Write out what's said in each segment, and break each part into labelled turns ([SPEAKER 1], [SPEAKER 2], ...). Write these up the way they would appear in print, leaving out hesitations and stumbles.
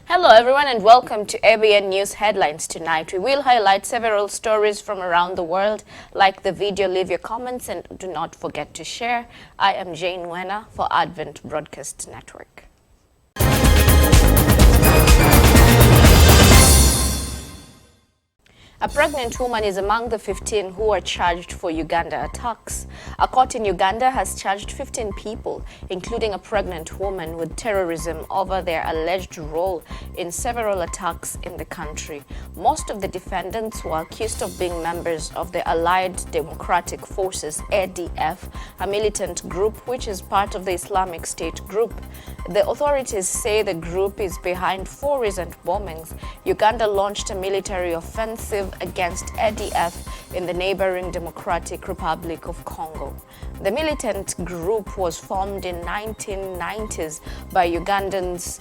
[SPEAKER 1] Hello everyone and welcome to ABN News Headlines. Tonight we will highlight several stories from around the world. Like the video, leave your comments and do not forget to share. I am Jane Wena for Advent Broadcast Network. A pregnant woman is among the 15 who are charged for Uganda attacks. A court in Uganda has charged 15 people, including a pregnant woman, with terrorism over their alleged role in several attacks in the country. Most of the defendants were accused of being members of the Allied Democratic Forces (ADF), a militant group which is part of the Islamic State group. The authorities say the group is behind 4 recent bombings. Uganda launched a military offensive against ADF in the neighboring Democratic Republic of Congo. The militant group was formed in 1990s by Ugandans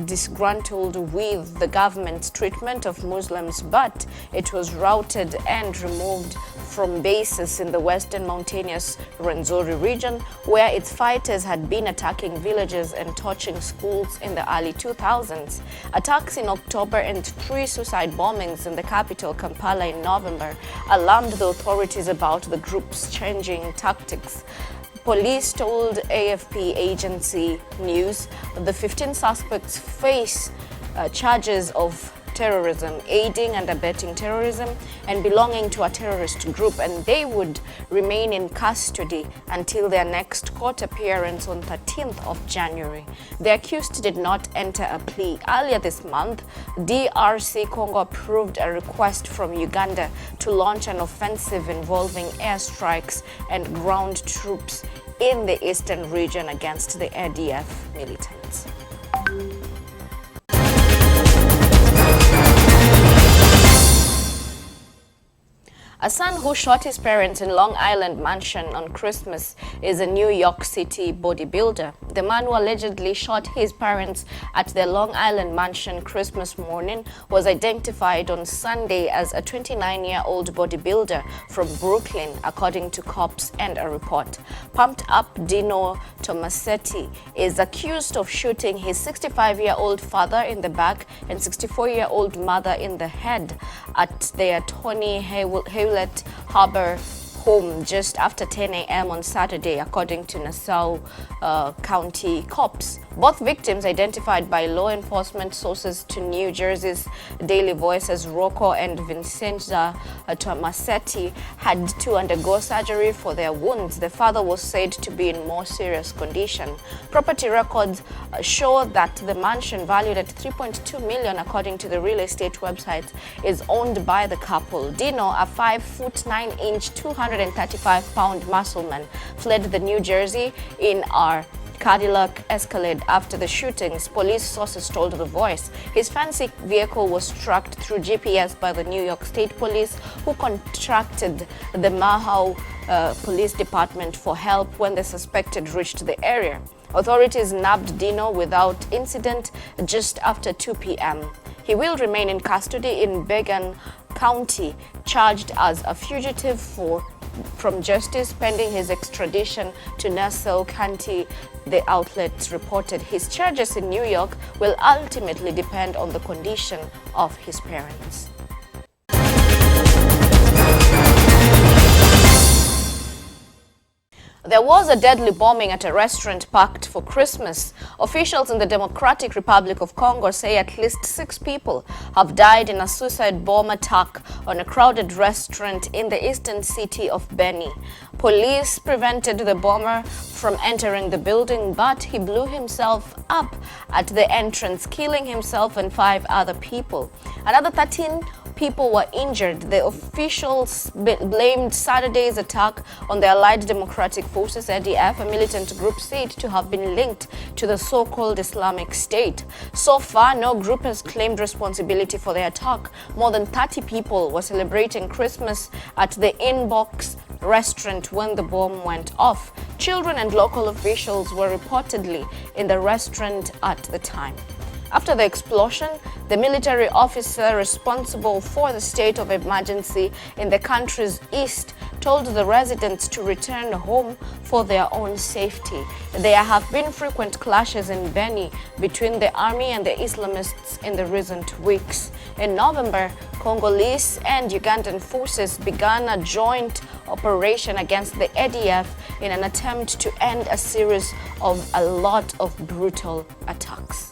[SPEAKER 1] disgruntled with the government's treatment of Muslims, but it was routed and removed from bases in the western mountainous Rwenzori region, where its fighters had been attacking villages and torching schools in the early 2000s. Attacks in October and 3 suicide bombings in the capital, Kampala, in November alarmed the authorities about the group's changing tactics. Police told AFP agency news that the 15 suspects face charges of terrorism, aiding and abetting terrorism, and belonging to a terrorist group, and they would remain in custody until their next court appearance on 13th of January. The accused did not enter a plea. Earlier this month, DRC Congo approved a request from Uganda to launch an offensive involving airstrikes and ground troops in the eastern region against the ADF militants. A son who shot his parents in Long Island mansion on Christmas is a New York City bodybuilder. The man who allegedly shot his parents at their Long Island mansion Christmas morning was identified on Sunday as a 29-year-old bodybuilder from Brooklyn, according to cops and a report. Pumped Up Dino Tomasetti is accused of shooting his 65-year-old father in the back and 64-year-old mother in the head at their Tony Hewlett Harbor home just after 10 a.m. on Saturday, according to Nassau County cops. Both victims, identified by law enforcement sources to New Jersey's Daily Voice as Rocco and Vincenza Tomasetti, had to undergo surgery for their wounds. The father was said to be in more serious condition. Property records show that the mansion, valued at $3.2 million, according to the real estate website, is owned by the couple. Dino, a 5'9", 235-pound muscle man, fled the New Jersey in a Cadillac Escalade after the shootings, police sources told The Voice. His fancy vehicle was tracked through GPS by the New York State Police, who contracted the Mahou Police Department for help when the suspected reached the area. Authorities nabbed Dino without incident just after 2 p.m. He will remain in custody in Bergen County, charged as a fugitive from justice pending his extradition to Nassau County, the outlet reported. His charges in New York will ultimately depend on the condition of his parents. There was a deadly bombing at a restaurant packed for Christmas. Officials in the Democratic Republic of Congo say at least 6 people have died in a suicide bomb attack on a crowded restaurant in the eastern city of Beni. Police prevented the bomber from entering the building, but he blew himself up at the entrance, killing himself and 5 other people. Another 13 people were injured. The officials blamed Saturday's attack on the Allied Democratic Forces (ADF), a militant group said to have been linked to the so-called Islamic State. So far, no group has claimed responsibility for the attack. More than 30 people were celebrating Christmas at the Inbox restaurant when the bomb went off. Children and local officials were reportedly in the restaurant at the time. After the explosion, the military officer responsible for the state of emergency in the country's east told the residents to return home for their own safety. There have been frequent clashes in Beni between the army and the Islamists in the recent weeks. In November, Congolese and Ugandan forces began a joint operation against the ADF in an attempt to end a series of a lot of brutal attacks.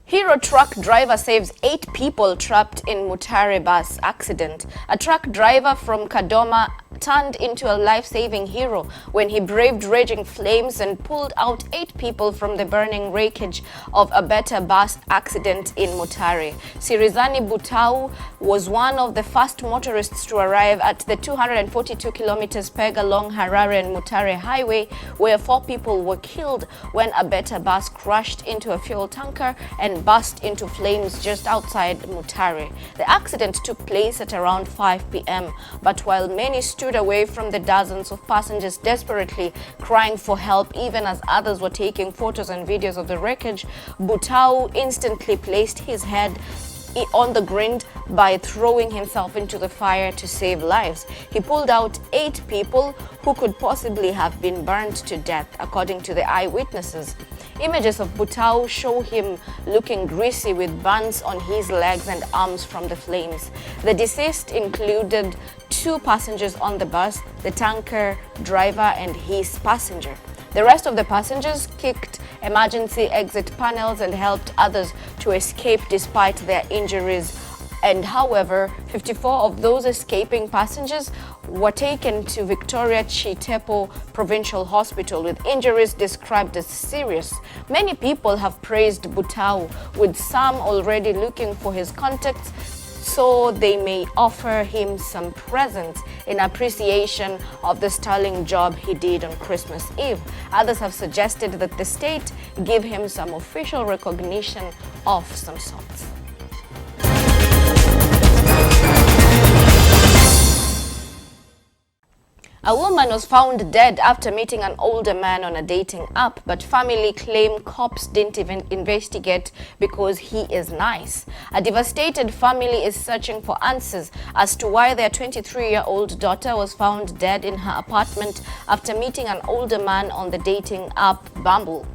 [SPEAKER 1] Hero truck driver saves 8 people trapped in Mutare bus accident. A truck driver from Kadoma turned into a life-saving hero when he braved raging flames and pulled out 8 people from the burning wreckage of a better bus accident in Mutare. Sirizani Butau was one of the first motorists to arrive at the 242 kilometers Pega long Harare and Mutare highway, where 4 people were killed when a better bus crashed into a fuel tanker and burst into flames just outside Mutare. The accident took place at around 5 p.m. But while many stood away from the dozens of passengers desperately crying for help, even as others were taking photos and videos of the wreckage, Butau instantly placed his head on the ground by throwing himself into the fire to save lives. He pulled out 8 people who could possibly have been burned to death, according to the eyewitnesses. Images of Butau show him looking greasy with burns on his legs and arms from the flames. The deceased included 2 passengers on the bus, the tanker driver and his passenger. The rest of the passengers kicked emergency exit panels and helped others to escape despite their injuries. And however, 54 of those escaping passengers were taken to Victoria Chitepo Provincial Hospital with injuries described as serious. Many people have praised Butau, with some already looking for his contacts so they may offer him some presents in appreciation of the sterling job he did on Christmas Eve. Others have suggested that the state give him some official recognition of some sorts. A woman was found dead after meeting an older man on a dating app, but family claim cops didn't even investigate because he is nice. A devastated family is searching for answers as to why their 23-year-old daughter was found dead in her apartment after meeting an older man on the dating app Bumble.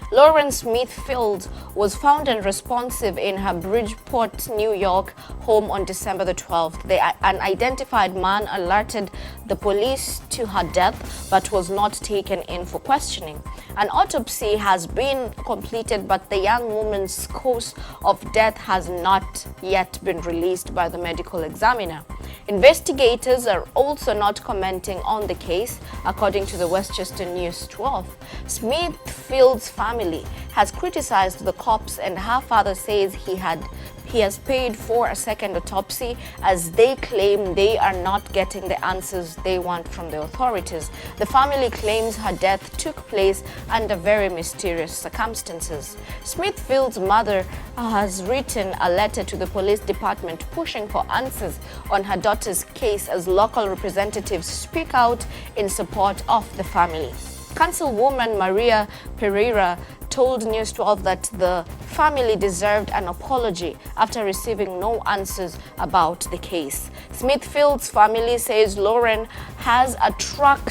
[SPEAKER 1] Lauren Smith-Fields was found unresponsive in her Bridgeport, New York home on December the 12th. The unidentified man alerted the police to her death but was not taken in for questioning. An autopsy has been completed, but the young woman's cause of death has not yet been released by the medical examiner. Investigators are also not commenting on the case, according to the Westchester News 12. Smith-Fields' family has criticized the cops, and her father says he has paid for a second autopsy as they claim they are not getting the answers they want from the authorities. The family claims her death took place under very mysterious circumstances. Smith-Fields' mother has written a letter to the police department pushing for answers on her daughter's case as local representatives speak out in support of the family. Councilwoman Maria Pereira told News 12 that the family deserved an apology after receiving no answers about the case. Smith-Fields' family says Lauren was a track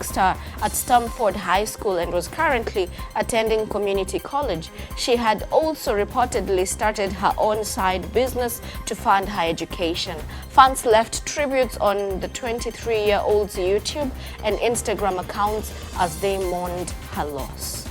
[SPEAKER 1] star at Stamford High School and was currently attending community college. She had also reportedly started her own side business to fund her education. Fans left tributes on the 23-year-old's YouTube and Instagram accounts as they mourned her loss.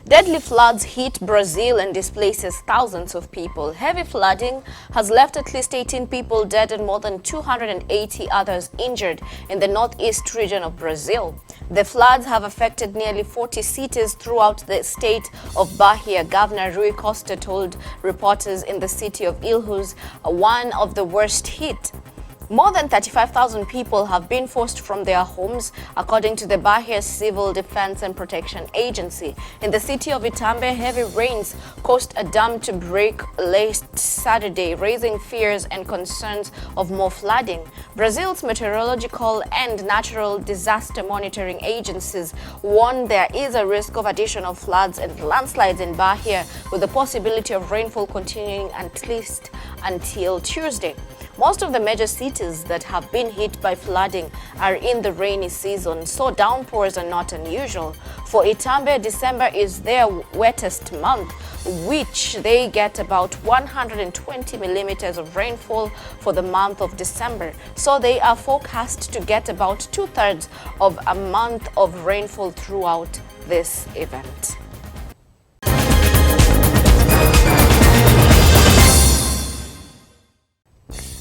[SPEAKER 1] Deadly floods hit Brazil and displaces thousands of people. Heavy flooding has left at least 18 people dead and more than 280 others injured in the northeast region of Brazil. The floods have affected nearly 40 cities throughout the state of Bahia. Governor Rui Costa told reporters in the city of Ilhus, one of the worst hit. More than 35,000 people have been forced from their homes, according to the Bahia Civil Defense and Protection Agency. In the city of Itambe, heavy rains caused a dam to break late Saturday, raising fears and concerns of more flooding. Brazil's meteorological and natural disaster monitoring agencies warn there is a risk of additional floods and landslides in Bahia, with the possibility of rainfall continuing at least until Tuesday. Most of the major cities that have been hit by flooding are in the rainy season, so downpours are not unusual. For Itambe, December is their wettest month, which they get about 120 millimeters of rainfall for the month of December. So they are forecast to get about 2/3 of a month of rainfall throughout this event.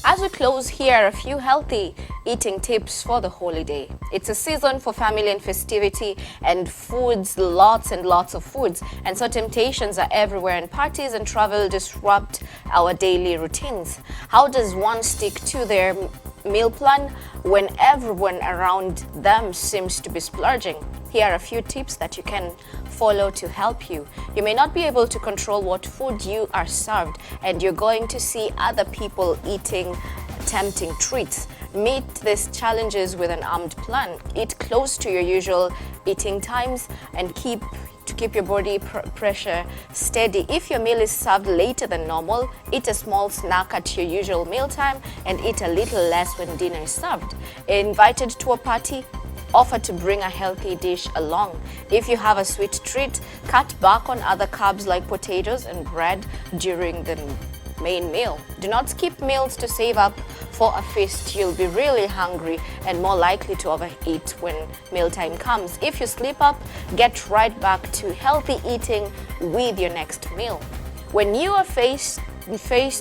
[SPEAKER 1] As we close, here are a few healthy eating tips for the holiday. It's a season for family and festivity and foods, lots and lots of foods. And so temptations are everywhere, and parties and travel disrupt our daily routines. How does one stick to their meal plan when everyone around them seems to be splurging? Here are a few tips that you can follow to help you. You may not be able to control what food you are served, and you're going to see other people eating tempting treats. Meet these challenges with an armed plan. Eat close to your usual eating times and keep your body pressure steady. If your meal is served later than normal, eat a small snack at your usual mealtime and eat a little less when dinner is served. Invited to a party, offer to bring a healthy dish along. If you have a sweet treat, cut back on other carbs like potatoes and bread during the main meal. Do not skip meals to save up for a feast. You'll be really hungry and more likely to overeat when mealtime comes. If you slip up, get right back to healthy eating with your next meal. When you are faced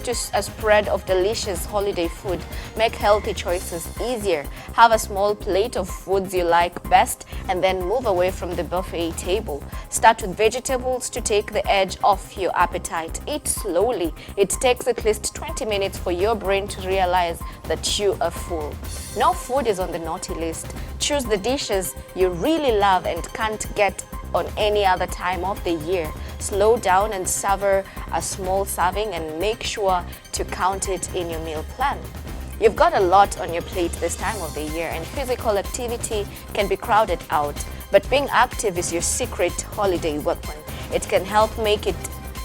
[SPEAKER 1] to a spread of delicious holiday food, make healthy choices easier. Have a small plate of foods you like best and then move away from the buffet table. Start with vegetables to take the edge off your appetite. Eat slowly. It takes at least 20 minutes for your brain to realize that you are full. No food is on the naughty list. Choose the dishes you really love and can't get on any other time of the year. Slow down and savor a small serving and make sure to count it in your meal plan. You've got a lot on your plate this time of the year, and physical activity can be crowded out, but being active is your secret holiday weapon. It can help make it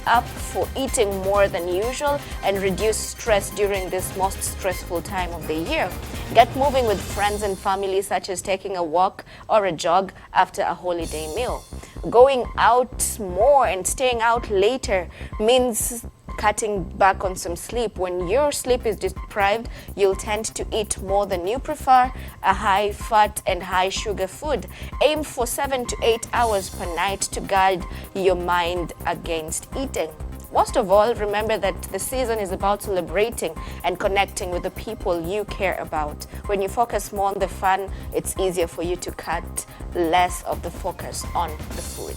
[SPEAKER 1] up for eating more than usual and reduce stress during this most stressful time of the year. Get moving with friends and family, such as taking a walk or a jog after a holiday meal. Going out more and staying out later means cutting back on some sleep. When your sleep is deprived, you'll tend to eat more than you prefer, a high fat and high sugar food. Aim for 7 to 8 hours per night to guard your mind against eating. Most of all, remember that the season is about celebrating and connecting with the people you care about. When you focus more on the fun, it's easier for you to cut less of the focus on the food.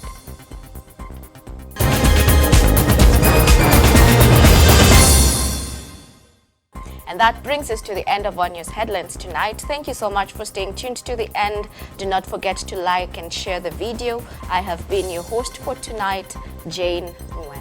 [SPEAKER 1] And that brings us to the end of One News Headlines tonight. Thank you so much for staying tuned to the end. Do not forget to like and share the video. I have been your host for tonight, Jane Nguyen.